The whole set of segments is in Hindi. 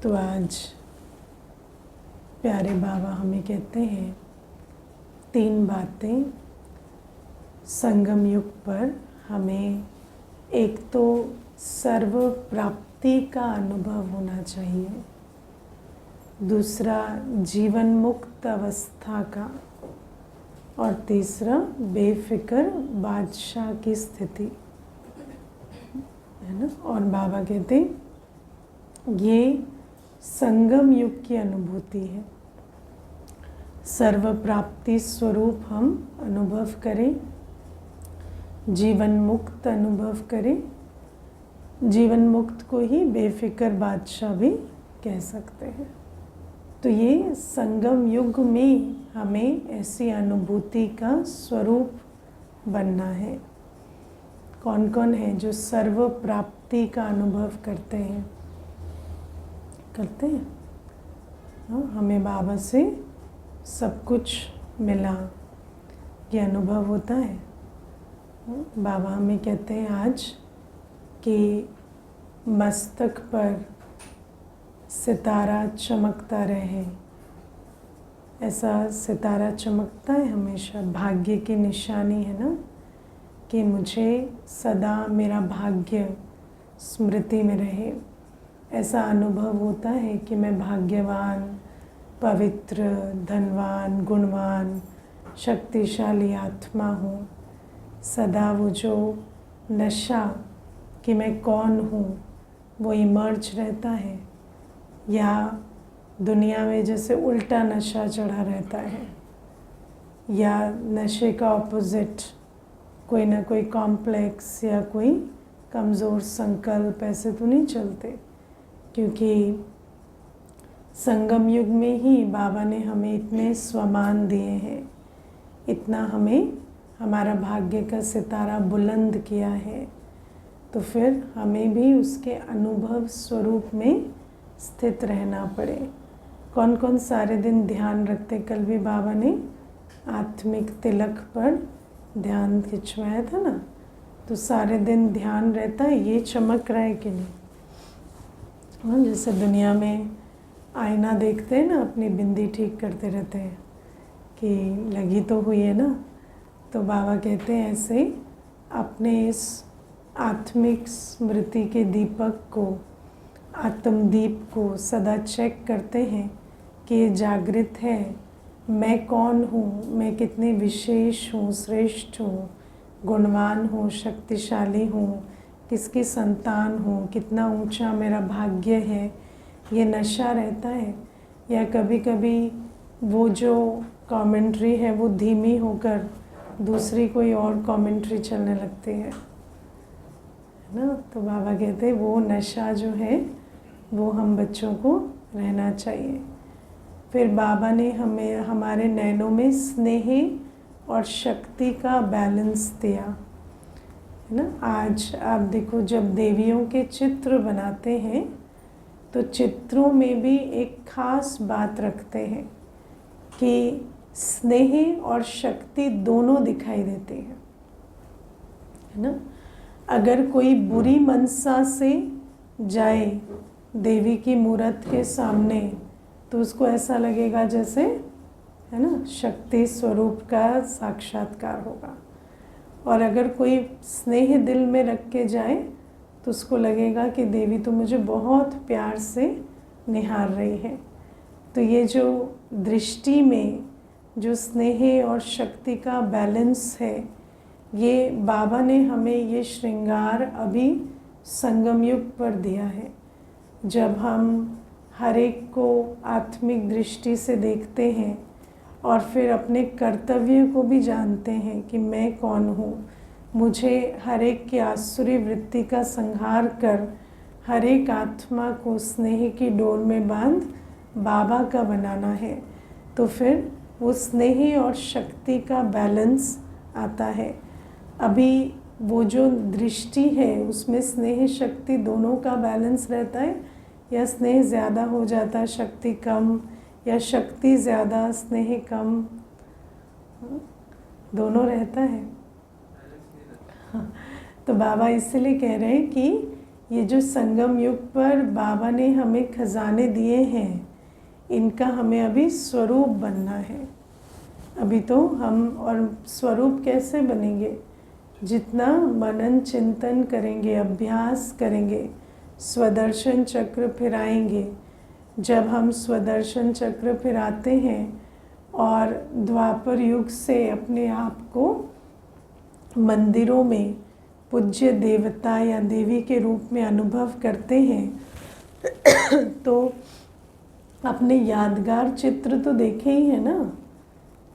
तो आज प्यारे बाबा हमें कहते हैं 3 बातें संगम युग पर हमें। एक तो सर्व प्राप्ति का अनुभव होना चाहिए, दूसरा जीवन मुक्त अवस्था का, और तीसरा बेफिक्र बादशाह की स्थिति है ना। और बाबा कहते ये संगम युग की अनुभूति है। सर्व प्राप्ति स्वरूप हम अनुभव करें, जीवन मुक्त अनुभव करें। जीवन मुक्त को ही बेफिक्र बादशाह भी कह सकते हैं। तो ये संगम युग में हमें ऐसी अनुभूति का स्वरूप बनना है। कौन कौन है जो सर्व प्राप्ति का अनुभव करते हैं? हाँ, हमें बाबा से सब कुछ मिला, ये अनुभव होता है। बाबा हमें कहते हैं आज कि मस्तक पर सितारा चमकता रहे। ऐसा सितारा चमकता है हमेशा, भाग्य की निशानी है ना, कि मुझे सदा मेरा भाग्य स्मृति में रहे। ऐसा अनुभव होता है कि मैं भाग्यवान, पवित्र, धनवान, गुणवान, शक्तिशाली आत्मा हूँ। सदा वो जो नशा कि मैं कौन हूँ वो इमर्ज रहता है, या दुनिया में जैसे उल्टा नशा चढ़ा रहता है, या नशे का ऑपोजिट कोई ना कोई कॉम्प्लेक्स या कोई कमज़ोर संकल्प ऐसे तो नहीं चलते। क्योंकि संगम युग में ही बाबा ने हमें इतने स्वमान दिए हैं, इतना हमें हमारा भाग्य का सितारा बुलंद किया है। तो फिर हमें भी उसके अनुभव स्वरूप में स्थित रहना पड़े। कौन कौन सारे दिन ध्यान रखते? कल भी बाबा ने आत्मिक तिलक पर ध्यान खिंचवाया था ना। तो सारे दिन ध्यान रहता है, ये चमक रहा है कि नहीं। हाँ, जैसे दुनिया में आईना देखते हैं ना, अपनी बिंदी ठीक करते रहते हैं कि लगी तो हुई है ना। तो बाबा कहते हैं ऐसे अपने इस आत्मिक स्मृति के दीपक को, आत्मदीप को सदा चेक करते हैं कि ये जागृत है। मैं कौन हूँ, मैं कितने विशेष हूँ, श्रेष्ठ हूँ, गुणवान हूँ, शक्तिशाली हूँ, किसकी संतान हूँ, कितना ऊंचा मेरा भाग्य है। ये नशा रहता है। या कभी कभी वो जो कमेंट्री है वो धीमी होकर दूसरी कोई और कमेंट्री चलने लगती है ना। तो बाबा कहते हैं वो नशा जो है वो हम बच्चों को रहना चाहिए। फिर बाबा ने हमें हमारे नैनों में स्नेह और शक्ति का बैलेंस दिया है ना। आज आप देखो, जब देवियों के चित्र बनाते हैं तो चित्रों में भी एक खास बात रखते हैं कि स्नेह और शक्ति दोनों दिखाई देती है ना। अगर कोई बुरी मनसा से जाए देवी की मूर्त के सामने तो उसको ऐसा लगेगा जैसे है ना शक्ति स्वरूप का साक्षात्कार होगा। और अगर कोई स्नेह दिल में रख के जाए तो उसको लगेगा कि देवी तो मुझे बहुत प्यार से निहार रही है। तो ये जो दृष्टि में जो स्नेह और शक्ति का बैलेंस है, ये बाबा ने हमें ये श्रृंगार अभी संगम युग पर दिया है। जब हम हर एक को आत्मिक दृष्टि से देखते हैं और फिर अपने कर्तव्य को भी जानते हैं कि मैं कौन हूँ, मुझे हर एक की आसुरी वृत्ति का संहार कर हर एक आत्मा को स्नेह की डोर में बांध बाबा का बनाना है। तो फिर वो स्नेह और शक्ति का बैलेंस आता है। अभी वो जो दृष्टि है उसमें स्नेह शक्ति दोनों का बैलेंस रहता है, या स्नेह ज़्यादा हो जाता है शक्ति कम, या शक्ति ज़्यादा स्नेह कम, दोनों रहता है। तो बाबा इसलिए कह रहे हैं कि ये जो संगम युग पर बाबा ने हमें खजाने दिए हैं, इनका हमें अभी स्वरूप बनना है। अभी तो हम, और स्वरूप कैसे बनेंगे? जितना मनन चिंतन करेंगे, अभ्यास करेंगे, स्वदर्शन चक्र फिराएंगे। जब हम स्वदर्शन चक्र फिराते हैं और द्वापर युग से अपने आप को मंदिरों में पूज्य देवता या देवी के रूप में अनुभव करते हैं तो अपने यादगार चित्र तो देखे ही है ना,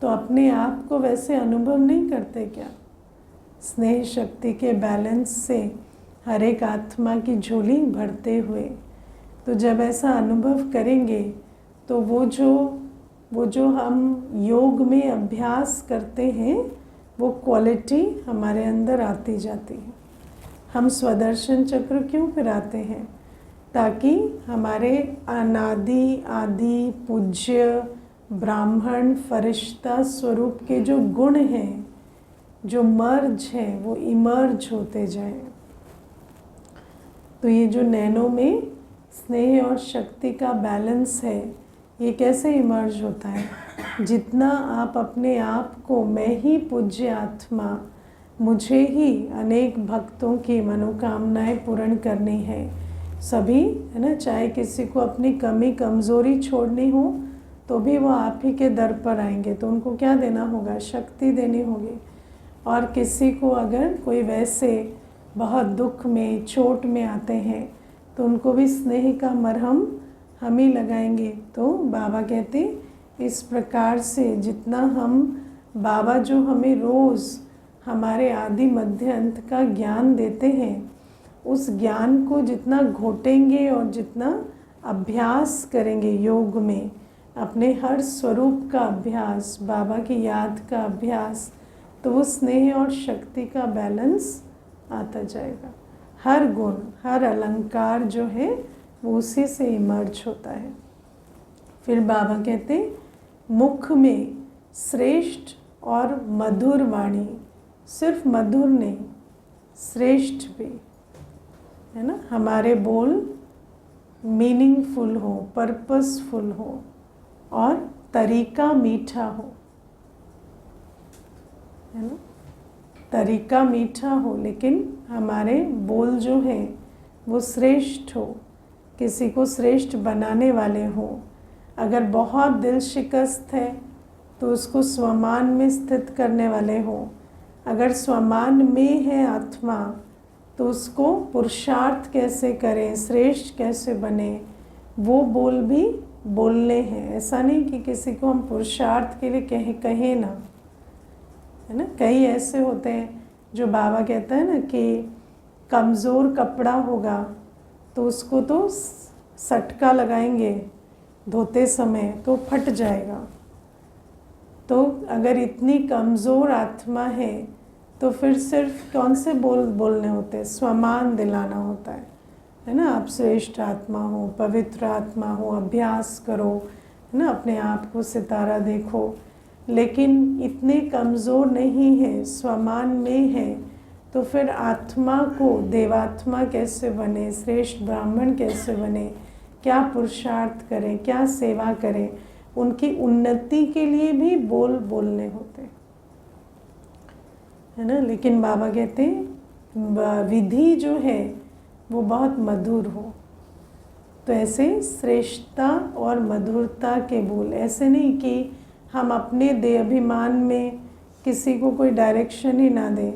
तो अपने आप को वैसे अनुभव नहीं करते क्या? स्नेह शक्ति के बैलेंस से हर एक आत्मा की झोली भरते हुए। तो जब ऐसा अनुभव करेंगे तो वो जो हम योग में अभ्यास करते हैं वो क्वालिटी हमारे अंदर आती जाती है। हम स्वदर्शन चक्र क्यों फिराते हैं? ताकि हमारे अनादि आदि पूज्य ब्राह्मण फरिश्ता स्वरूप के जो गुण हैं, जो मर्ज हैं, वो इमर्ज होते जाएं। तो ये जो नैनों में स्नेह और शक्ति का बैलेंस है, ये कैसे इमर्ज होता है? जितना आप अपने आप को मैं ही पूज्य आत्मा, मुझे ही अनेक भक्तों की मनोकामनाएं पूर्ण करनी है, सभी है ना, चाहे किसी को अपनी कमी कमज़ोरी छोड़नी हो तो भी वो आप ही के दर पर आएंगे। तो उनको क्या देना होगा? शक्ति देनी होगी। और किसी को अगर कोई वैसे बहुत दुख में चोट में आते हैं तो उनको भी स्नेह का मरहम हम ही लगाएंगे। तो बाबा कहते इस प्रकार से जितना हम, बाबा जो हमें रोज़ हमारे आदि मध्य अंत का ज्ञान देते हैं, उस ज्ञान को जितना घोटेंगे और जितना अभ्यास करेंगे योग में, अपने हर स्वरूप का अभ्यास, बाबा की याद का अभ्यास, तो वो स्नेह और शक्ति का बैलेंस आता जाएगा। हर गुण, हर अलंकार जो है वो उसी से इमर्ज होता है। फिर बाबा कहते मुख में श्रेष्ठ और मधुर वाणी, सिर्फ मधुर नहीं, श्रेष्ठ भी, है ना। हमारे बोल मीनिंगफुल हो, पर्पसफुल हो और तरीका मीठा हो, है ना। तरीका मीठा हो लेकिन हमारे बोल जो हैं वो श्रेष्ठ हो, किसी को श्रेष्ठ बनाने वाले हो। अगर बहुत दिल शिकस्त है तो उसको स्वमान में स्थित करने वाले हो। अगर स्वमान में है आत्मा तो उसको पुरुषार्थ कैसे करें, श्रेष्ठ कैसे बने, वो बोल भी बोलने हैं। ऐसा नहीं कि किसी को हम पुरुषार्थ के लिए कहें ना, है ना। कई ऐसे होते हैं जो बाबा कहता है ना कि कमज़ोर कपड़ा होगा तो उसको तो सटका लगाएंगे धोते समय तो फट जाएगा। तो अगर इतनी कमज़ोर आत्मा है तो फिर सिर्फ कौन से बोलने होते हैं? स्वमान दिलाना होता है ना। आप श्रेष्ठ आत्मा हो, पवित्र आत्मा हो, अभ्यास करो, है ना, अपने आप को सितारा देखो। लेकिन इतने कमज़ोर नहीं है, स्वमान में है, तो फिर आत्मा को देवात्मा कैसे बने, श्रेष्ठ ब्राह्मण कैसे बने, क्या पुरुषार्थ करें, क्या सेवा करें, उनकी उन्नति के लिए भी बोलने होते, है ना। लेकिन बाबा कहते हैं विधि जो है वो बहुत मधुर हो। तो ऐसे श्रेष्ठता और मधुरता के बोल, ऐसे नहीं कि हम अपने देहाभिमान में किसी को कोई डायरेक्शन ही ना दें,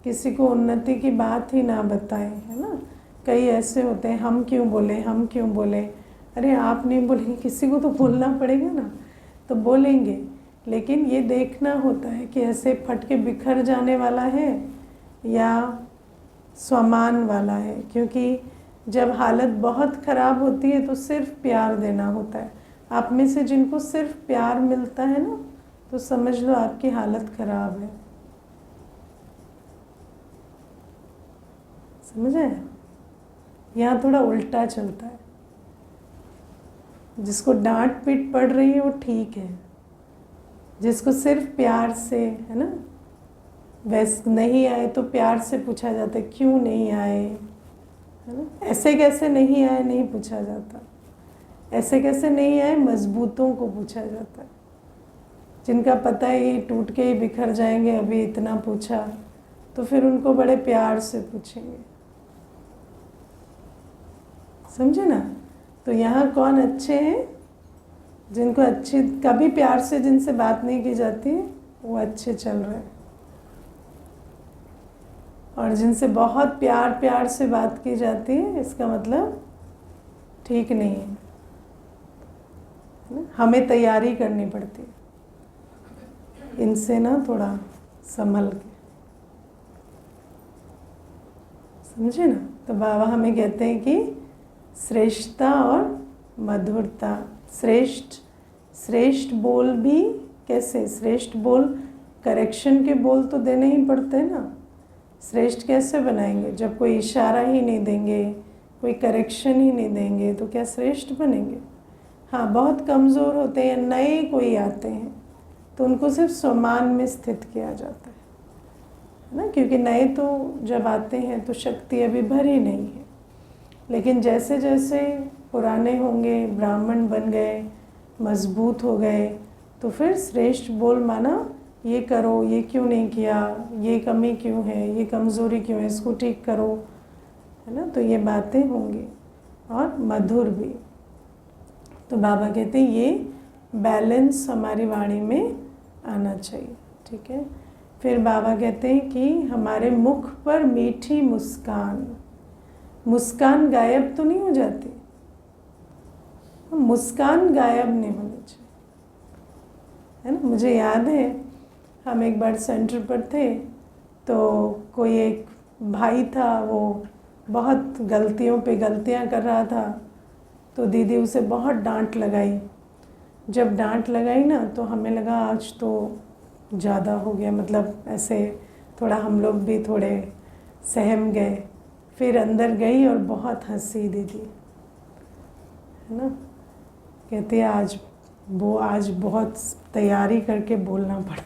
किसी को उन्नति की बात ही ना बताएं, है ना। कई ऐसे होते हैं, हम क्यों बोले, हम क्यों बोले। अरे आप नहीं बोलेंगे, किसी को तो बोलना पड़ेगा ना, तो बोलेंगे। लेकिन ये देखना होता है कि ऐसे फट के बिखर जाने वाला है या स्वमान वाला है। क्योंकि जब हालत बहुत ख़राब होती है तो सिर्फ प्यार देना होता है। आप में से जिनको सिर्फ प्यार मिलता है ना, तो समझ लो आपकी हालत ख़राब है। समझ आया? यहाँ थोड़ा उल्टा चलता है। जिसको डांट पीट पड़ रही है वो ठीक है, जिसको सिर्फ प्यार से, है ना, वैसे नहीं आए तो प्यार से पूछा जाता है क्यों नहीं आए, है ना। ऐसे कैसे नहीं आए नहीं पूछा जाता, ऐसे कैसे नहीं आए मजबूतों को पूछा जाता है, जिनका पता है ये टूट के ही बिखर जाएंगे, अभी इतना पूछा, तो फिर उनको बड़े प्यार से पूछेंगे, समझे ना। तो यहाँ कौन अच्छे हैं, जिनको अच्छी कभी प्यार से जिनसे बात नहीं की जाती वो अच्छे चल रहे हैं, और जिनसे बहुत प्यार से बात की जाती है इसका मतलब ठीक नहीं है, हमें तैयारी करनी पड़ती है इनसे ना, थोड़ा संभल के, समझे ना। तो बाबा हमें कहते हैं कि श्रेष्ठता और मधुरता, श्रेष्ठ बोल भी कैसे, श्रेष्ठ बोल करेक्शन के बोल तो देने ही पड़ते हैं ना। श्रेष्ठ कैसे बनाएंगे, जब कोई इशारा ही नहीं देंगे, कोई करेक्शन ही नहीं देंगे, तो क्या श्रेष्ठ बनेंगे। हाँ, बहुत कमज़ोर होते हैं, नए कोई आते हैं तो उनको सिर्फ सम्मान में स्थित किया जाता है ना, क्योंकि नए तो जब आते हैं तो शक्ति अभी भरी नहीं है। लेकिन जैसे जैसे पुराने होंगे, ब्राह्मण बन गए, मजबूत हो गए, तो फिर श्रेष्ठ बोल माना ये करो, ये क्यों नहीं किया, ये कमी क्यों है, ये कमज़ोरी क्यों है, इसको ठीक करो, है ना। तो ये बातें होंगी, और मधुर भी। तो बाबा कहते हैं ये बैलेंस हमारी वाणी में आना चाहिए, ठीक है। फिर बाबा कहते हैं कि हमारे मुख पर मीठी मुस्कान, मुस्कान गायब तो नहीं हो जाती, मुस्कान गायब नहीं होनी चाहिए, है ना। मुझे याद है हम एक बार सेंटर पर थे, तो कोई एक भाई था, वो बहुत गलतियों पे गलतियां कर रहा था, तो दीदी उसे बहुत डांट लगाई। जब डांट लगाई ना, तो हमें लगा आज तो ज़्यादा हो गया, मतलब ऐसे थोड़ा हम लोग भी थोड़े सहम गए। फिर अंदर गई और बहुत हंसी दीदी, है ना। कहती है आज बहुत तैयारी करके बोलना पड़ा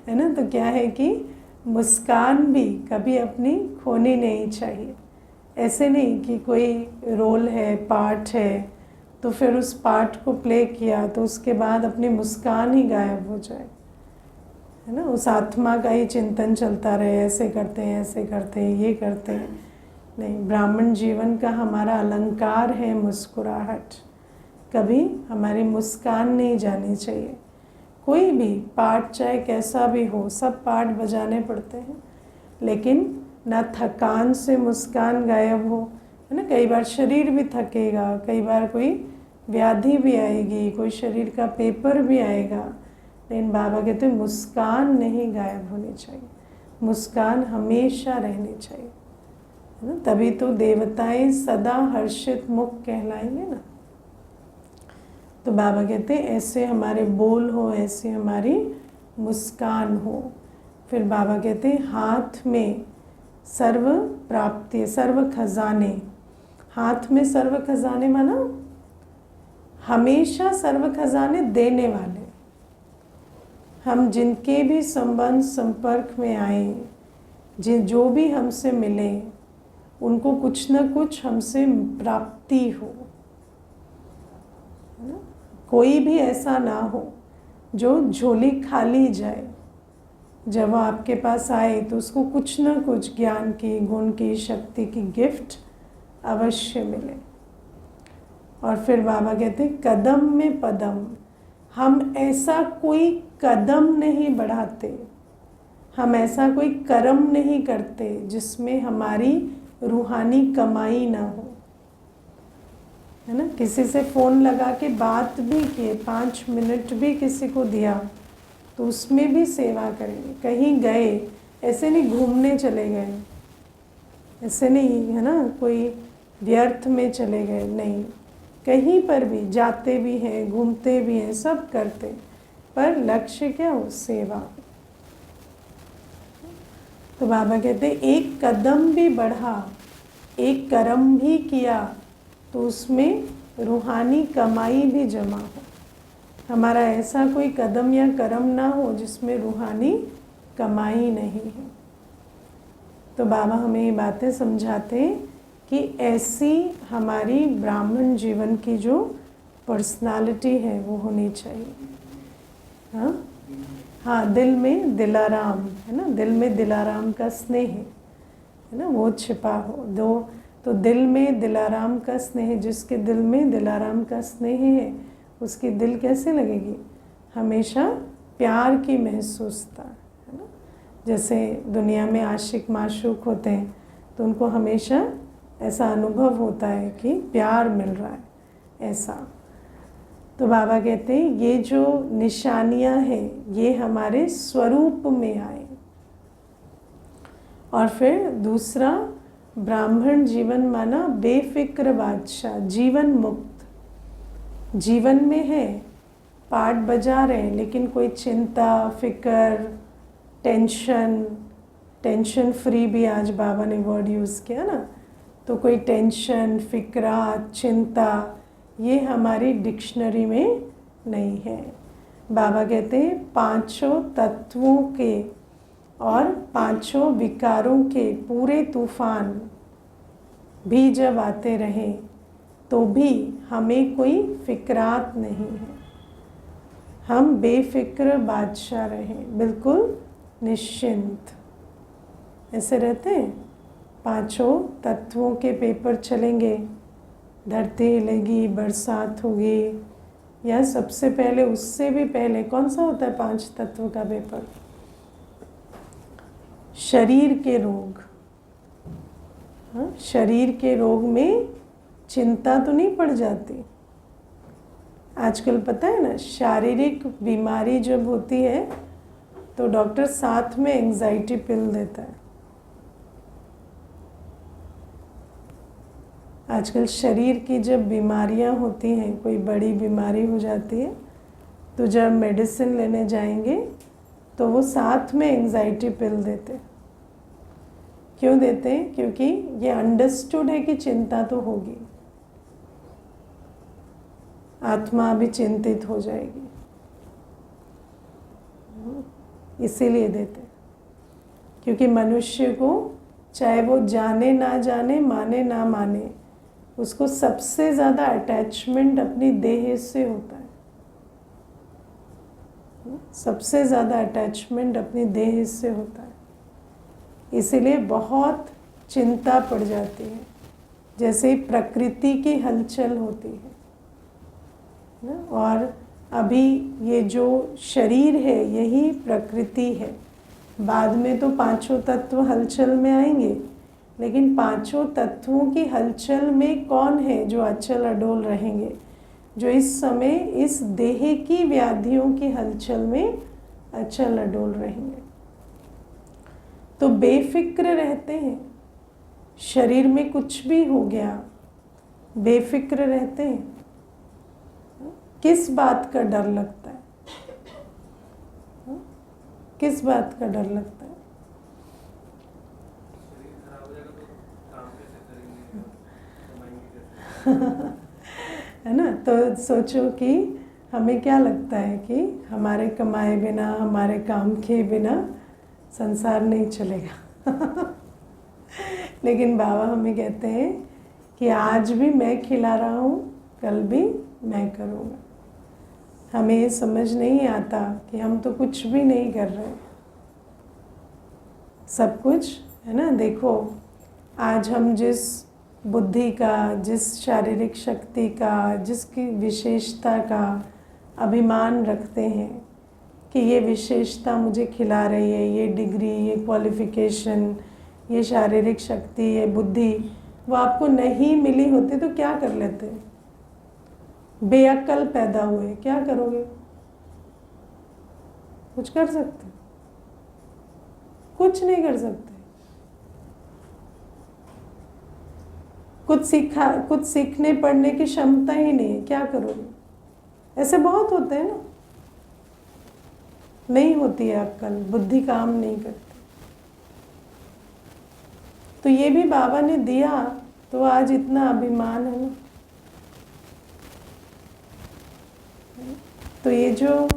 है ना। तो क्या है कि मुस्कान भी कभी अपनी खोनी नहीं चाहिए। ऐसे नहीं कि कोई रोल है, पार्ट है, तो फिर उस पार्ट को प्ले किया तो उसके बाद अपनी मुस्कान ही गायब हो जाए, है ना। उस आत्मा का ही चिंतन चलता रहे, ऐसे करते हैं, ऐसे करते हैं, ये करते हैं। नहीं, ब्राह्मण जीवन का हमारा अलंकार है मुस्कुराहट। कभी हमारी मुस्कान नहीं जानी चाहिए। कोई भी पार्ट चाहे कैसा भी हो, सब पार्ट बजाने पड़ते हैं, लेकिन ना थकान से मुस्कान गायब हो, है ना। कई बार शरीर भी थकेगा, कई बार कोई व्याधि भी आएगी, कोई शरीर का पेपर भी आएगा, लेकिन बाबा कहते हैं मुस्कान नहीं गायब होनी चाहिए, मुस्कान हमेशा रहनी चाहिए, है ना। तभी तो देवताएं सदा हर्षित मुख कहलाएंगे ना। तो बाबा कहते हैं ऐसे हमारे बोल हो, ऐसे हमारी मुस्कान हो। फिर बाबा कहते हैं हाथ में सर्व प्राप्ति, सर्व खजाने। हाथ में सर्व खजाने माना हमेशा सर्व खजाने देने वाले। हम जिनके भी संबंध संपर्क में आए, जो भी हमसे मिले, उनको कुछ न कुछ हमसे प्राप्ति हो, है ना। कोई भी ऐसा ना हो जो झोली खाली जाए। जब वो आपके पास आए तो उसको कुछ ना कुछ ज्ञान की, गुण की, शक्ति की गिफ्ट अवश्य मिले। और फिर बाबा कहते हैं कदम में पदम। हम ऐसा कोई कदम नहीं बढ़ाते, हम ऐसा कोई कर्म नहीं करते जिसमें हमारी रूहानी कमाई ना हो, है ना। किसी से फ़ोन लगा के बात भी किए, 5 मिनट भी किसी को दिया, तो उसमें भी सेवा करेंगे। कहीं गए, ऐसे नहीं घूमने चले गए, ऐसे नहीं, है ना, कोई व्यर्थ में चले गए, नहीं, कहीं पर भी जाते भी हैं, घूमते भी हैं, सब करते, पर लक्ष्य क्या हो, सेवा। तो बाबा कहते हैं एक कदम भी बढ़ा, एक कर्म भी किया, तो उसमें रूहानी कमाई भी जमा हो। हमारा ऐसा कोई कदम या कर्म ना हो जिसमें रूहानी कमाई नहीं है। तो बाबा हमें ये बातें समझाते हैं कि ऐसी हमारी ब्राह्मण जीवन की जो पर्सनालिटी है वो होनी चाहिए। हाँ हाँ, दिल में दिलाराम है ना, दिल में दिलाराम का स्नेह है ना, वो छिपा हो दो। तो दिल में दिलाराम का स्नेह, जिसके दिल में दिलाराम का स्नेह है उसकी दिल कैसे लगेगी? हमेशा प्यार की महसूसता है ना। जैसे दुनिया में आशिक माशूक होते हैं तो उनको हमेशा ऐसा अनुभव होता है कि प्यार मिल रहा है, ऐसा। तो बाबा कहते हैं ये जो निशानियां हैं ये हमारे स्वरूप में आए। और फिर दूसरा, ब्राह्मण जीवन माना बेफिक्र बादशाह, जीवन मुक्त। जीवन में है, पाठ बजा रहे हैं, लेकिन कोई चिंता, फिक्र, टेंशन फ्री भी आज बाबा ने वर्ड यूज़ किया ना। तो कोई टेंशन, फिक्रा, चिंता, ये हमारी डिक्शनरी में नहीं है। बाबा कहते हैं पांचों तत्वों के और पांचों विकारों के पूरे तूफान भी जब आते रहें तो भी हमें कोई फिक्रात नहीं है। हम बेफिक्र बादशाह रहें, बिल्कुल निश्चिंत ऐसे रहते हैं। पांचों तत्वों के पेपर चलेंगे, धरती हिलेगी, बरसात होगी, या सबसे पहले, उससे भी पहले कौन सा होता है 5 तत्व का पेपर? शरीर के रोग। हाँ, शरीर के रोग में चिंता तो नहीं पड़ जाती। आजकल पता है ना, शारीरिक बीमारी जब होती है तो डॉक्टर साथ में एंजाइटी पिल देता है। आजकल शरीर की जब बीमारियां होती हैं, कोई बड़ी बीमारी हो जाती है, तो जब मेडिसिन लेने जाएंगे तो वो साथ में एंजाइटी पिल देते। क्यों देते हैं? क्योंकि ये अंडरस्टूड है कि चिंता तो होगी, आत्मा भी चिंतित हो जाएगी, इसीलिए देते। क्योंकि मनुष्य को चाहे वो जाने ना जाने, माने ना माने, उसको सबसे ज़्यादा अटैचमेंट अपनी देह से होता है। सबसे ज़्यादा अटैचमेंट अपनी देह से होता है। इसीलिए बहुत चिंता पड़ जाती है। जैसे प्रकृति की हलचल होती है ना, और अभी ये जो शरीर है यही प्रकृति है। बाद में तो पांचों तत्व हलचल में आएंगे, लेकिन पांचों तत्वों की हलचल में कौन है जो अचल अडोल रहेंगे? जो इस समय इस देह की व्याधियों की हलचल में अचल अडोल रहेंगे। तो बेफिक्र रहते हैं, शरीर में कुछ भी हो गया बेफिक्र रहते हैं। किस बात का डर लगता है? किस बात का डर लगता है? है ना। तो सोचो कि हमें क्या लगता है कि हमारे कमाए बिना, हमारे काम के बिना संसार नहीं चलेगा। लेकिन बाबा हमें कहते हैं कि आज भी मैं खिला रहा हूँ, कल भी मैं करूँगा। हमें ये समझ नहीं आता कि हम तो कुछ भी नहीं कर रहे, सब कुछ है ना। देखो आज हम जिस बुद्धि का, जिस शारीरिक शक्ति का, जिसकी विशेषता का अभिमान रखते हैं कि ये विशेषता मुझे खिला रही है, ये डिग्री, ये क्वालिफिकेशन, ये शारीरिक शक्ति, ये बुद्धि, वो आपको नहीं मिली होती तो क्या कर लेते? बेअक्ल पैदा हुए, क्या करोगे? कुछ कर सकते? कुछ नहीं कर सकते। कुछ सीखने पढ़ने की क्षमता ही नहीं है, क्या करोगे? ऐसे बहुत होते हैं ना, नहीं होती है अक्ल, बुद्धि काम नहीं करती। तो ये भी बाबा ने दिया तो आज इतना अभिमान है ना। तो ये जो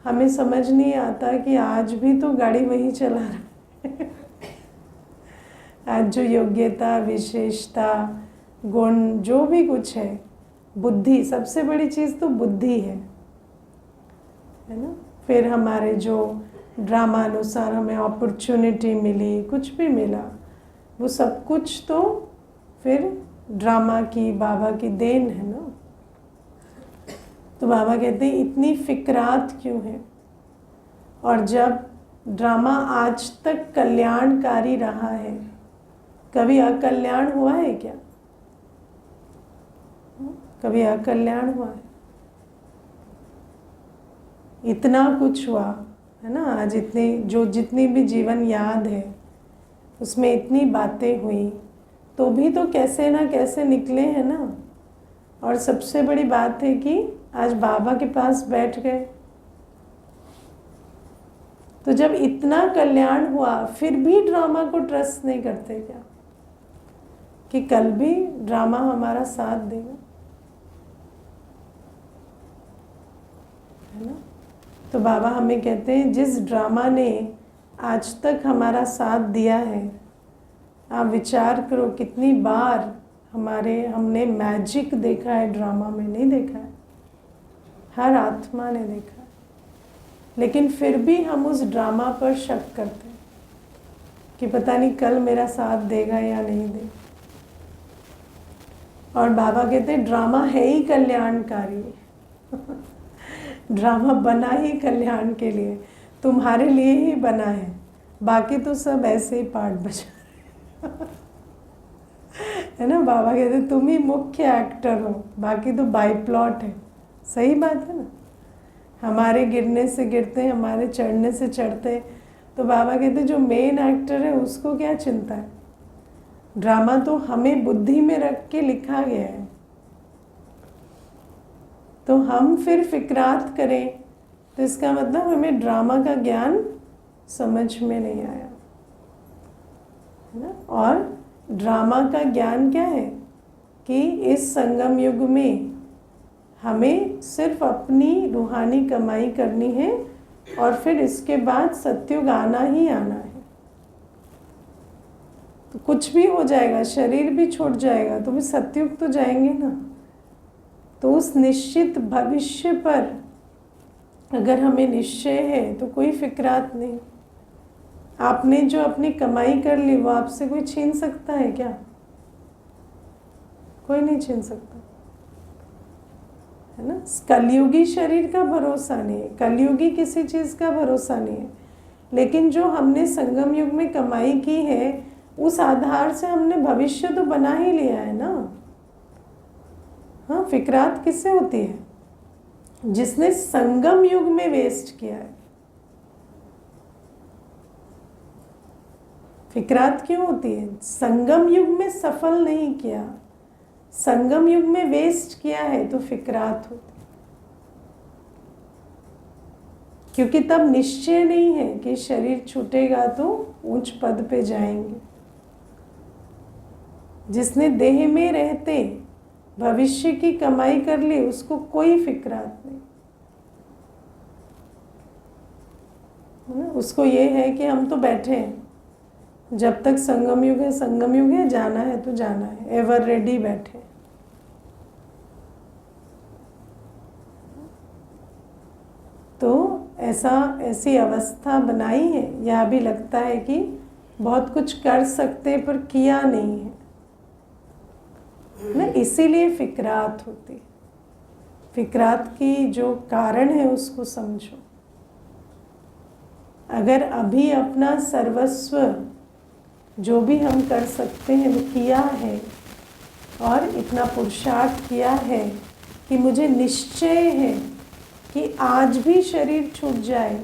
हमें समझ नहीं आता कि आज भी तो गाड़ी वही चला रहा है। आज जो योग्यता, विशेषता, गुण, जो भी कुछ है, बुद्धि, सबसे बड़ी चीज़ तो बुद्धि है ना। फिर हमारे जो ड्रामा अनुसार हमें अपॉर्चुनिटी मिली, कुछ भी मिला, वो सब कुछ तो फिर ड्रामा की, बाबा की देन है ना। तो बाबा कहते हैं इतनी फिक्रात क्यों है। और जब ड्रामा आज तक कल्याणकारी रहा है, कभी अकल्याण हुआ है क्या? कभी अकल्याण हुआ है? इतना कुछ हुआ है ना। आज जितनी भी जीवन याद है उसमें इतनी बातें हुई, तो भी तो कैसे ना कैसे निकले हैं ना। और सबसे बड़ी बात है कि आज बाबा के पास बैठ गए। तो जब इतना कल्याण हुआ फिर भी ड्रामा को ट्रस्ट नहीं करते क्या कि कल भी ड्रामा हमारा साथ देगा, है ना। तो बाबा हमें कहते हैं जिस ड्रामा ने आज तक हमारा साथ दिया है, आप विचार करो कितनी बार हमने मैजिक देखा है ड्रामा में, नहीं देखा है? हर आत्मा ने देखा है। लेकिन फिर भी हम उस ड्रामा पर शक करते हैं कि पता नहीं कल मेरा साथ देगा या नहीं देगा। और बाबा कहते हैं ड्रामा है ही कल्याणकारी। ड्रामा बना ही कल्याण के लिए, तुम्हारे लिए ही बना है, बाकी तो सब ऐसे ही पार्ट बजा है ना। बाबा कहते तुम ही मुख्य एक्टर हो, बाकी तो बाई प्लॉट है। सही बात है ना। हमारे गिरने से गिरते, हमारे चढ़ने से चढ़ते। तो बाबा कहते जो मेन एक्टर है उसको क्या चिंता है। ड्रामा तो हमें बुद्धि में रख के लिखा गया है, तो हम फिर फिक्रात करें तो इसका मतलब हमें ड्रामा का ज्ञान समझ में नहीं आया, है ना। और ड्रामा का ज्ञान क्या है कि इस संगम युग में हमें सिर्फ अपनी रूहानी कमाई करनी है और फिर इसके बाद सत्युग आना ही आना है। तो कुछ भी हो जाएगा, शरीर भी छूट जाएगा, तो भी सत्युग तो जाएंगे ना। तो उस निश्चित भविष्य पर अगर हमें निश्चय है तो कोई फिक्रात नहीं। आपने जो अपनी कमाई कर ली वो आपसे कोई छीन सकता है क्या? कोई नहीं छीन सकता, है ना। कलयुगी शरीर का भरोसा नहीं है, कलयुगी किसी चीज़ का भरोसा नहीं है। लेकिन जो हमने संगम युग में कमाई की है उस आधार से हमने भविष्य तो बना ही लिया है ना। हाँ, फिक्रात किससे होती है? जिसने संगम युग में वेस्ट किया है। फिक्रात क्यों होती है? संगम युग में सफल नहीं किया, संगम युग में वेस्ट किया है तो फिक्रात होती। क्योंकि तब निश्चय नहीं है कि शरीर छूटेगा तो उच्च पद पे जाएंगे। जिसने देह में रहते भविष्य की कमाई कर ली उसको कोई फिक्रात नहीं, है ना। उसको ये है कि हम तो बैठे हैं, जब तक संगम युग है संगम युग है, जाना है तो जाना है, एवर रेडी बैठे। तो ऐसी अवस्था बनाई है, यह भी लगता है कि बहुत कुछ कर सकते पर किया नहीं है ना। इसीलिए फिक्रात होती। फिक्रात की जो कारण है उसको समझो। अगर अभी अपना सर्वस्व जो भी हम कर सकते हैं वो किया है और इतना पुरुषार्थ किया है कि मुझे निश्चय है कि आज भी शरीर छूट जाए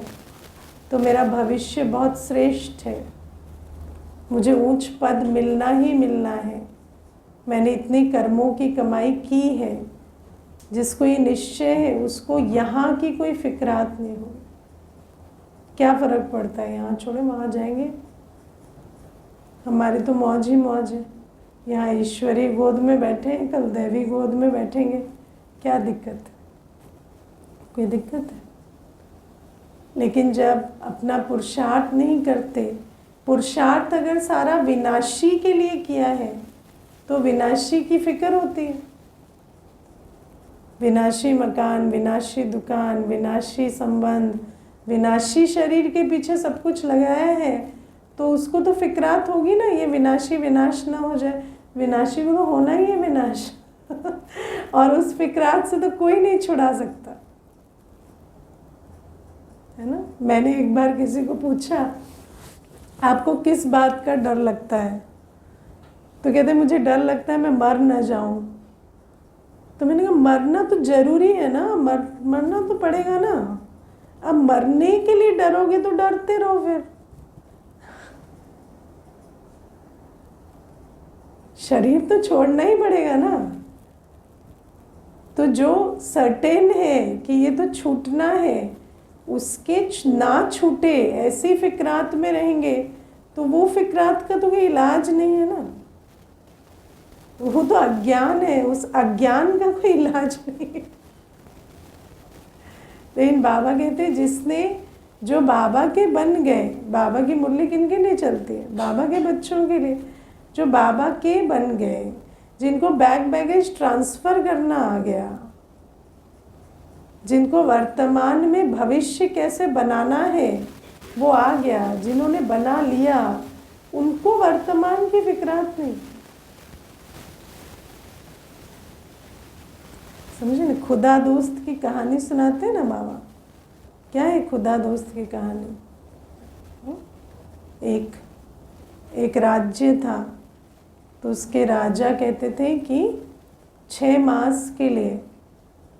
तो मेरा भविष्य बहुत श्रेष्ठ है, मुझे ऊंच पद मिलना ही मिलना है, मैंने इतनी कर्मों की कमाई की है, जिसको ये निश्चय है उसको यहाँ की कोई फिक्रात नहीं हो। क्या फ़र्क पड़ता है, यहाँ छोड़े वहाँ जाएंगे, हमारी तो मौज ही मौज है। यहाँ ईश्वरी गोद में बैठे हैं, कल दैवी गोद में बैठेंगे, क्या दिक्कत है? कोई दिक्कत है? लेकिन जब अपना पुरुषार्थ नहीं करते, पुरुषार्थ अगर सारा विनाशी के लिए किया है तो विनाशी की फिक्र होती है। विनाशी मकान, विनाशी दुकान, विनाशी संबंध, विनाशी शरीर के पीछे सब कुछ लगाया है तो उसको तो फिक्रात होगी ना, ये विनाशी विनाश ना हो जाए। विनाशी को तो होना ही है विनाश और उस फिक्रात से तो कोई नहीं छुड़ा सकता, है ना। मैंने एक बार किसी को पूछा आपको किस बात का डर लगता है, तो कहते मुझे डर लगता है मैं मर ना जाऊं। तो मैंने कहा मरना तो जरूरी है ना, मरना तो पड़ेगा ना। अब मरने के लिए डरोगे तो डरते रहो फिर। शरीर तो छोड़ना ही पड़ेगा ना। तो जो सर्टेन है कि ये तो छूटना है, उसके ना छूटे ऐसी फिक्रात में रहेंगे तो वो फिक्रात का तो कोई इलाज नहीं है ना। वो तो अज्ञान है, उस अज्ञान का कोई इलाज नहीं है। लेकिन बाबा कहते हैं जिसने, जो बाबा के बन गए, बाबा की मुरली किनके लिए चलती है? बाबा के बच्चों के लिए। जो बाबा के बन गए, जिनको बैग बैगेज ट्रांसफर करना आ गया, जिनको वर्तमान में भविष्य कैसे बनाना है वो आ गया, जिन्होंने बना लिया, उनको वर्तमान की फिक्रात नहीं। समझे ना। खुदा दोस्त की कहानी सुनाते हैं ना बाबा। क्या है खुदा दोस्त की कहानी? एक राज्य था, तो उसके राजा कहते थे कि 6 मास के लिए,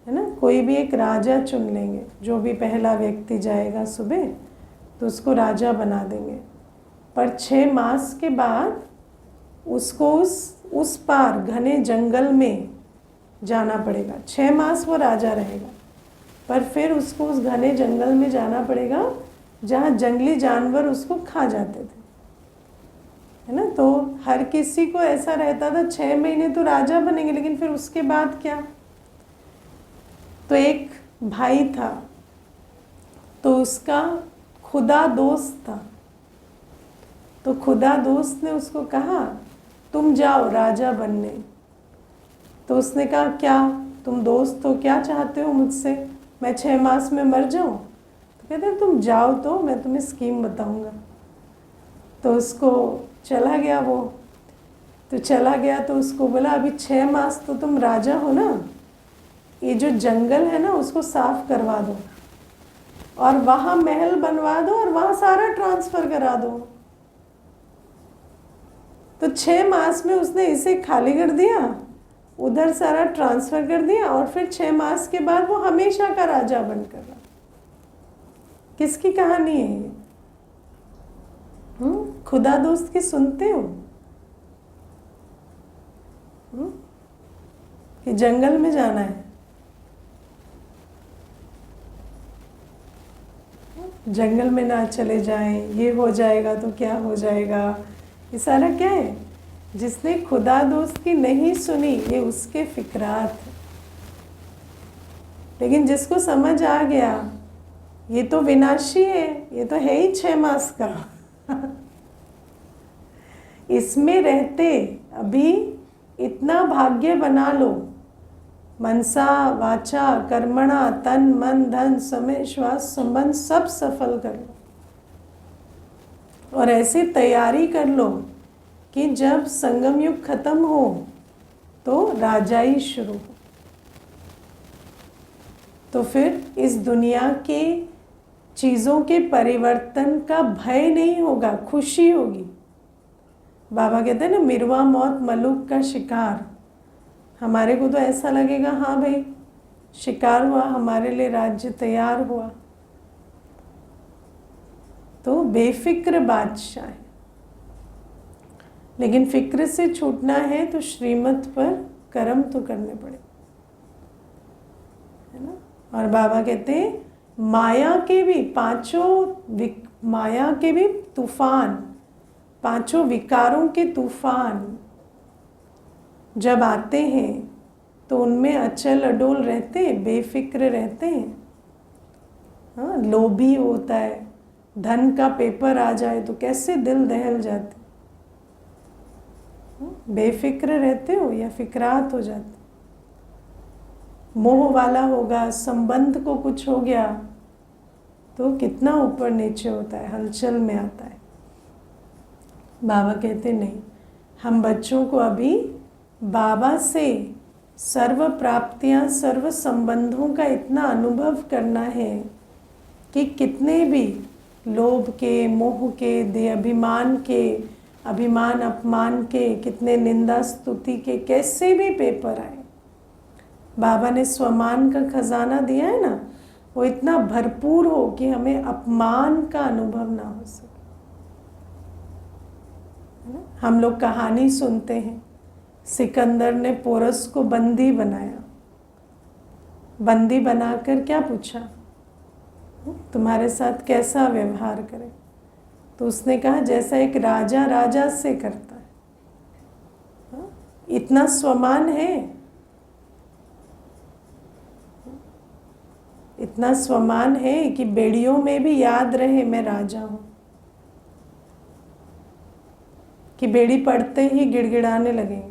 है ना, कोई भी एक राजा चुन लेंगे, जो भी पहला व्यक्ति जाएगा सुबह तो उसको राजा बना देंगे। पर 6 मास के बाद उसको उस पार घने जंगल में जाना पड़ेगा। 6 मास वो राजा रहेगा, पर फिर उसको उस घने जंगल में जाना पड़ेगा जहाँ जंगली जानवर उसको खा जाते थे, है ना। तो हर किसी को ऐसा रहता था 6 महीने तो राजा बनेंगे, लेकिन फिर उसके बाद क्या? तो एक भाई था, तो उसका खुदा दोस्त था। तो खुदा दोस्त ने उसको कहा तुम जाओ राजा बनने। तो उसने कहा क्या तुम दोस्त हो, क्या चाहते हो मुझसे? मैं 6 मास में मर जाऊं? तो कहते हैं तुम जाओ तो मैं तुम्हें स्कीम बताऊंगा। तो उसको चला गया वो। तो चला गया तो उसको बोला अभी 6 मास तो तुम राजा हो ना, ये जो जंगल है ना उसको साफ करवा दो और वहाँ महल बनवा दो और वहाँ सारा ट्रांसफ़र करा दो। तो 6 मास में उसने इसे खाली कर दिया, उधर सारा ट्रांसफ़र कर दिया और फिर 6 मास के बाद वो हमेशा का राजा बनकर रहा। किसकी कहानी है ये? खुदा दोस्त की सुनते हो? कि जंगल में जाना है, जंगल में ना चले जाएं, ये हो जाएगा तो क्या हो जाएगा, ये सारा क्या है? जिसने खुदा दोस्त की नहीं सुनी ये उसके फिक्रात। लेकिन जिसको समझ आ गया ये तो विनाशी है, ये तो है ही 6 मास का इसमें रहते अभी इतना भाग्य बना लो, मनसा वाचा कर्मणा तन मन धन समय श्वास संबंध सब सफल कर लो और ऐसी तैयारी कर लो कि जब संगम युग खत्म हो तो राजाई शुरू हो। तो फिर इस दुनिया के चीज़ों के परिवर्तन का भय नहीं होगा, खुशी होगी। बाबा कहते हैं ना मिरवा मौत मलूक का शिकार। हमारे को तो ऐसा लगेगा हाँ भाई शिकार हुआ, हमारे लिए राज्य तैयार हुआ। तो बेफिक्र बादशाह है, लेकिन फिक्र से छूटना है तो श्रीमत पर कर्म तो करने पड़े, है ना। और बाबा कहते हैं माया के भी माया के भी तूफान, 5 विकारों के तूफान जब आते हैं तो उनमें अचल अडोल रहते हैं, बेफिक्र रहते हैं। हाँ, लोभी होता है, धन का पेपर आ जाए तो कैसे दिल दहल जाते। बेफिक्र रहते हो या फिक्रात हो जाते। मोह वाला होगा, संबंध को कुछ हो गया तो कितना ऊपर नीचे होता है, हलचल में आता है। बाबा कहते नहीं, हम बच्चों को अभी बाबा से सर्व प्राप्तियां, सर्व संबंधों का इतना अनुभव करना है कि कितने भी लोभ के, मोह के, दे अभिमान के, अभिमान अपमान के, कितने निंदा स्तुति के, कैसे भी पेपर आए, बाबा ने स्वमान का खजाना दिया है ना, वो इतना भरपूर हो कि हमें अपमान का अनुभव ना हो सके। हम लोग कहानी सुनते हैं, सिकंदर ने पोरस को बंदी बनाया। बंदी बनाकर क्या पूछा, तुम्हारे साथ कैसा व्यवहार करे? तो उसने कहा जैसा एक राजा राजा से करता है। इतना स्वमान है, इतना स्वमान है कि बेड़ियों में भी याद रहे मैं राजा हूं, कि बेड़ी पड़ते ही गिड़गिड़ाने लगेंगे।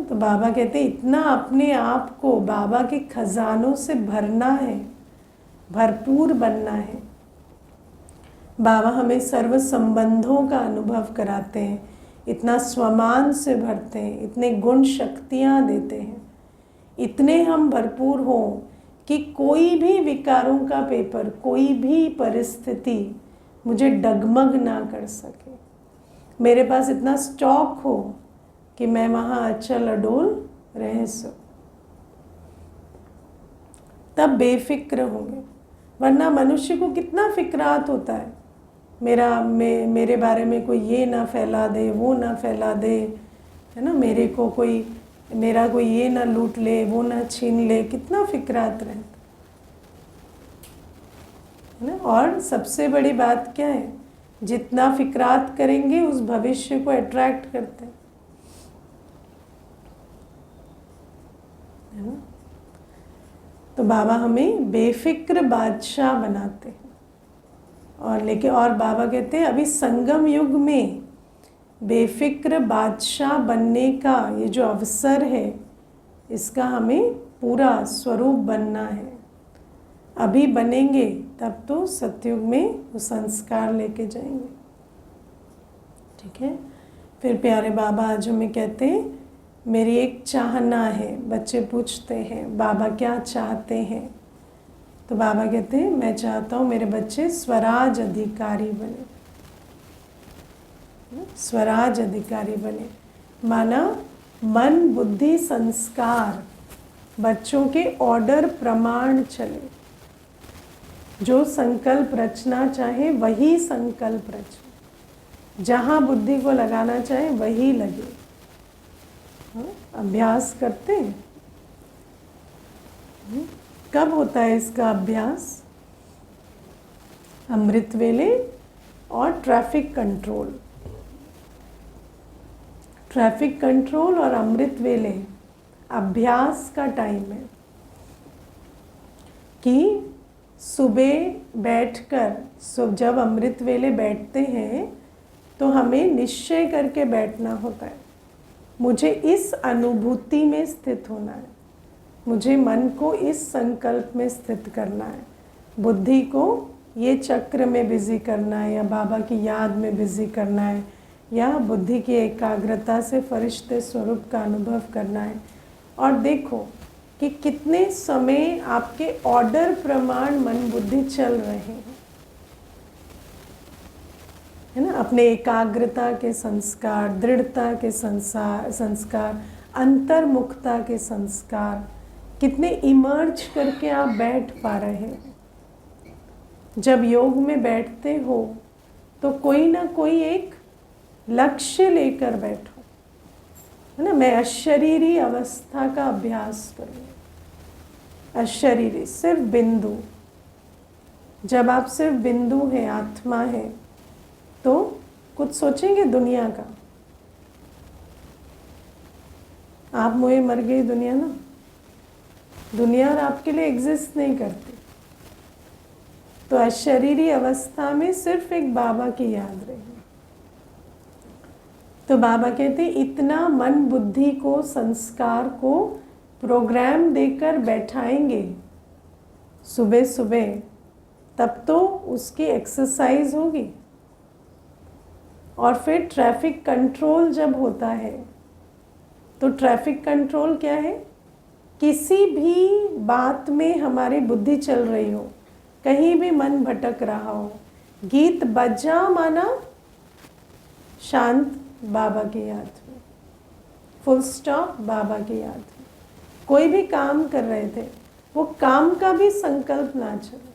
तो बाबा कहते इतना अपने आप को बाबा के खजानों से भरना है, भरपूर बनना है। बाबा हमें सर्व संबंधों का अनुभव कराते हैं, इतना स्वमान से भरते हैं, इतने गुण शक्तियाँ देते हैं, इतने हम भरपूर हों कि कोई भी विकारों का पेपर, कोई भी परिस्थिति मुझे डगमग ना कर सके। मेरे पास इतना स्टॉक हो कि मैं वहाँ अचल अडोल रह सकूं, तब बेफिक्र होंगे। वरना मनुष्य को कितना फिक्रात होता है, मेरे बारे में कोई ये ना फैला दे, वो ना फैला दे, है ना, मेरा कोई ये ना लूट ले, वो ना छीन ले, कितना फिक्रात रहता है ना। और सबसे बड़ी बात क्या है, जितना फिक्रात करेंगे उस भविष्य को अट्रैक्ट करते हैं, है ना। तो बाबा हमें बेफिक्र बादशाह बनाते हैं। और बाबा कहते हैं अभी संगम युग में बेफिक्र बादशाह बनने का ये जो अवसर है, इसका हमें पूरा स्वरूप बनना है। अभी बनेंगे तब तो सतयुग में वो संस्कार लेके जाएंगे। ठीक है। फिर प्यारे बाबा आज हमें कहते हैं मेरी एक चाहना है। बच्चे पूछते हैं बाबा क्या चाहते हैं, तो बाबा कहते हैं मैं चाहता हूँ मेरे बच्चे स्वराज अधिकारी बने। स्वराज अधिकारी बने माना मन बुद्धि संस्कार बच्चों के ऑर्डर प्रमाण चले, जो संकल्प रचना चाहे वही संकल्प रचे, जहाँ बुद्धि को लगाना चाहे वही लगे। अभ्यास करते हैं। कब होता है इसका अभ्यास? अमृत वेले और ट्रैफिक कंट्रोल। ट्रैफिक कंट्रोल और अमृत वेले अभ्यास का टाइम है कि सुबह बैठकर जब अमृत वेले बैठते हैं तो हमें निश्चय करके बैठना होता है, मुझे इस अनुभूति में स्थित होना है, मुझे मन को इस संकल्प में स्थित करना है, बुद्धि को ये चक्र में बिजी करना है या बाबा की याद में बिजी करना है या बुद्धि की एकाग्रता से फरिश्ते स्वरूप का अनुभव करना है। और देखो कि कितने समय आपके ऑर्डर प्रमाण मन बुद्धि चल रहे हैं, है ना। अपने एकाग्रता के संस्कार, दृढ़ता के संस्कार, अंतर्मुखता के संस्कार कितने इमर्ज करके आप बैठ पा रहे हैं। जब योग में बैठते हो तो कोई ना कोई एक लक्ष्य लेकर बैठो, है ना। मैं अशरीरी अवस्था का अभ्यास करूँ। अशरीरी सिर्फ बिंदु। जब आप सिर्फ बिंदु हैं, आत्मा है, तो कुछ सोचेंगे दुनिया का। आप मोए मर गई दुनिया ना, दुनिया और आपके लिए एग्जिस्ट नहीं करती। तो अशरीरी अवस्था में सिर्फ एक बाबा की याद रही। तो बाबा कहते इतना मन बुद्धि को, संस्कार को प्रोग्राम देकर बैठाएंगे सुबह सुबह, तब तो उसकी एक्सरसाइज होगी। और फिर ट्रैफिक कंट्रोल जब होता है, तो ट्रैफिक कंट्रोल क्या है? किसी भी बात में हमारी बुद्धि चल रही हो, कहीं भी मन भटक रहा हो, गीत बजा माना शांत बाबा की याद में, फुल स्टॉप बाबा की याद में। कोई भी काम कर रहे थे, वो काम का भी संकल्प ना चले,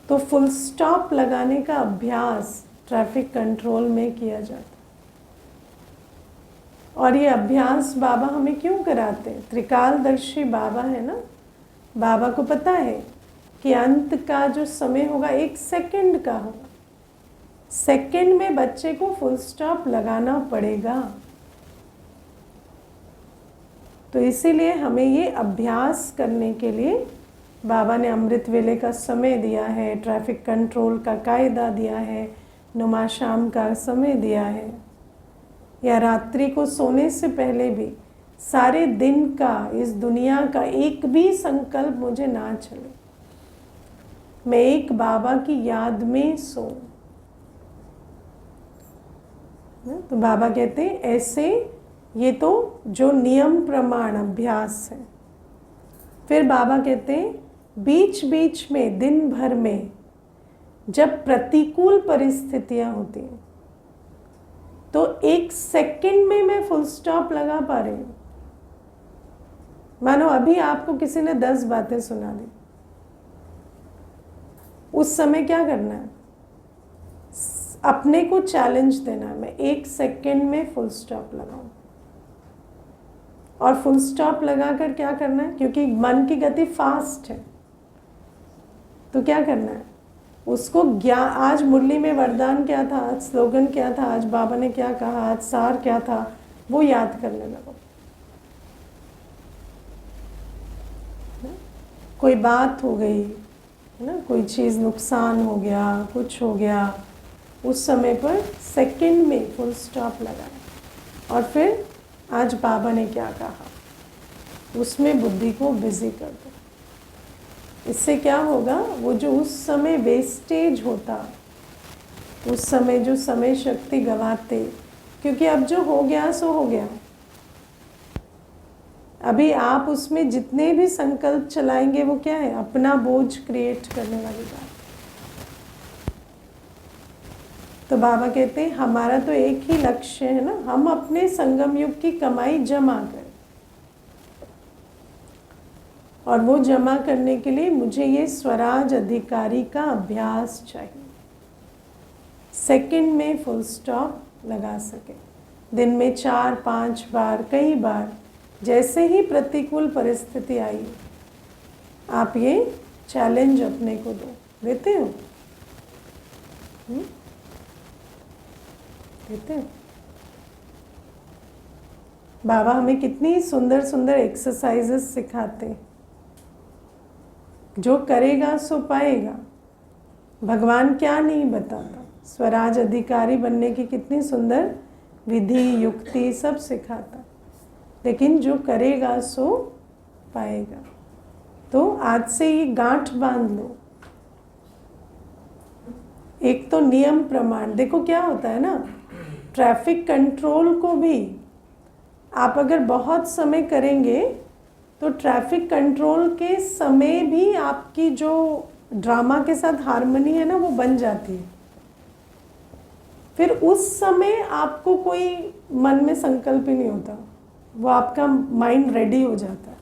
तो फुल स्टॉप लगाने का अभ्यास ट्रैफिक कंट्रोल में किया जाता। और ये अभ्यास बाबा हमें क्यों कराते हैं? त्रिकालदर्शी बाबा है ना। बाबा को पता है कि अंत का जो समय होगा 1 सेकंड का होगा। सेकंड में बच्चे को फुल स्टॉप लगाना पड़ेगा। तो इसीलिए हमें ये अभ्यास करने के लिए बाबा ने अमृत वेले का समय दिया है, ट्रैफिक कंट्रोल का कायदा दिया है, नुमा शाम का समय दिया है, या रात्रि को सोने से पहले भी सारे दिन का, इस दुनिया का एक भी संकल्प मुझे ना चले, मैं एक बाबा की याद में सोऊं। तो बाबा कहते हैं ऐसे, ये तो जो नियम प्रमाण अभ्यास है। फिर बाबा कहते हैं बीच बीच में, दिन भर में जब प्रतिकूल परिस्थितियां होती हैं, तो 1 सेकंड में मैं फुल स्टॉप लगा पा रही हूँ। मानो अभी आपको किसी ने 10 बातें सुना दी, उस समय क्या करना है? अपने को चैलेंज देना है, मैं 1 सेकंड में फुल स्टॉप लगाऊं। और फुल स्टॉप लगाकर क्या करना है? क्योंकि मन की गति फास्ट है, तो क्या करना है? उसको आज मुरली में वरदान क्या था, आज स्लोगन क्या था, आज बाबा ने क्या कहा, आज सार क्या था, वो याद करने लगो। कोई बात हो गई है ना, कोई चीज़ नुकसान हो गया, कुछ हो गया, उस समय पर सेकंड में फुल स्टॉप लगाए। और फिर आज बाबा ने क्या कहा, उसमें बुद्धि को बिजी कर दो। इससे क्या होगा? वो जो उस समय वेस्टेज होता, उस समय जो समय शक्ति गवाते, क्योंकि अब जो हो गया सो हो गया। अभी आप उसमें जितने भी संकल्प चलाएंगे वो क्या है? अपना बोझ क्रिएट करने वाली बात। तो बाबा कहते हैं हमारा तो एक ही लक्ष्य है ना, हम अपने संगम युग की कमाई जमा करें। और वो जमा करने के लिए मुझे ये स्वराज अधिकारी का अभ्यास चाहिए। सेकंड में फुल स्टॉप लगा सके, दिन में 4-5 बार, कई बार, जैसे ही प्रतिकूल परिस्थिति आई, आप ये चैलेंज अपने को देते हो? देते हो? बाबा हमें कितनी सुंदर सुंदर एक्सरसाइजेस सिखाते हैं। जो करेगा सो पाएगा। भगवान क्या नहीं बताता, स्वराज अधिकारी बनने की कितनी सुंदर विधि, युक्ति सब सिखाता, लेकिन जो करेगा सो पाएगा। तो आज से ये गांठ बांध लो। एक तो नियम प्रमाण, देखो क्या होता है ना, ट्रैफिक कंट्रोल को भी आप अगर बहुत समय करेंगे तो ट्रैफिक कंट्रोल के समय भी आपकी जो ड्रामा के साथ हार्मनी है ना, वो बन जाती है। फिर उस समय आपको कोई मन में संकल्प ही नहीं होता, वो आपका माइंड रेडी हो जाता है।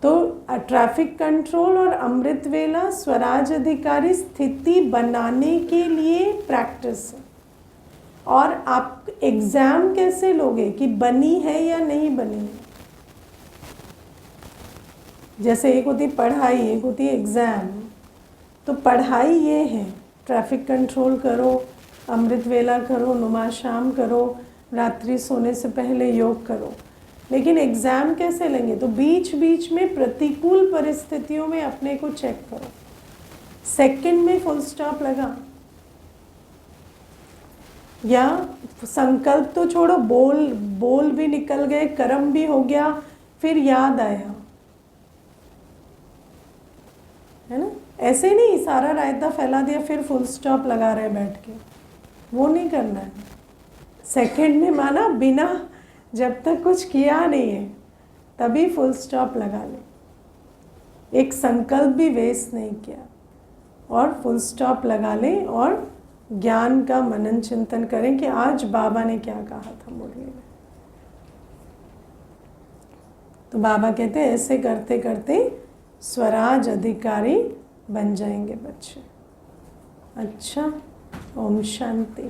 तो ट्रैफिक कंट्रोल और अमृत वेला स्वराज अधिकारी स्थिति बनाने के लिए प्रैक्टिस है। और आप एग्जाम कैसे लोगे कि बनी है या नहीं बनी है? जैसे एक होती पढ़ाई, एक होती है एग्ज़ाम। तो पढ़ाई ये है, ट्रैफिक कंट्रोल करो, अमृत वेला करो, नुमा शाम करो, रात्रि सोने से पहले योग करो। लेकिन एग्ज़ाम कैसे लेंगे? तो बीच बीच में प्रतिकूल परिस्थितियों में अपने को चेक करो। सेकंड में फुल स्टॉप लगा, या संकल्प तो छोड़ो, बोल भी निकल गए, कर्म भी हो गया, फिर याद आया, है ना? ऐसे नहीं सारा रायता फैला दिया फिर फुल स्टॉप लगा रहे बैठ के, वो नहीं करना है। सेकंड में माना बिना, जब तक कुछ किया नहीं है तभी फुल स्टॉप लगा ले, एक संकल्प भी वेस्ट नहीं किया, और फुल स्टॉप लगा ले और ज्ञान का मनन चिंतन करें कि आज बाबा ने क्या कहा था मुरली में। तो बाबा कहते हैं ऐसे करते करते स्वराज अधिकारी बन जाएंगे बच्चे। अच्छा, ओम शांति।